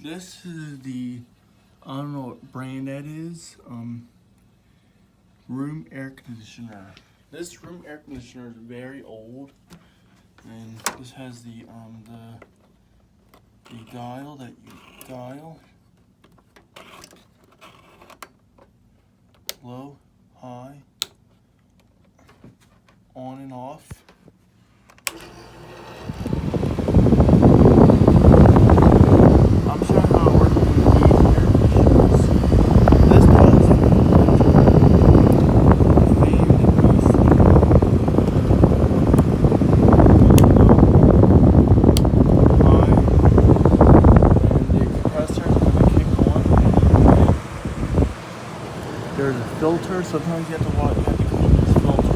This is the, I don't know what brand that is, room air conditioner. This room air conditioner is very old, and this has the dial that you dial. Low, high, on and off. I'm showing how it works with these air conditioners. This does fan increase. High, and the compressor is going to kick on. There's a filter. Sometimes you have to watch. You have to clean these filters.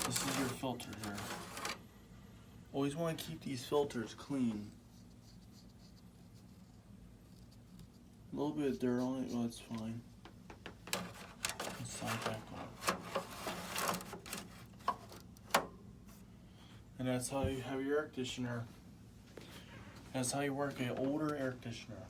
This is your filter here. Always want to keep these filters clean. A little bit of dirt on it, well, it's fine. Let's slide back on. And that's how you have your air conditioner. That's how you work an older air conditioner.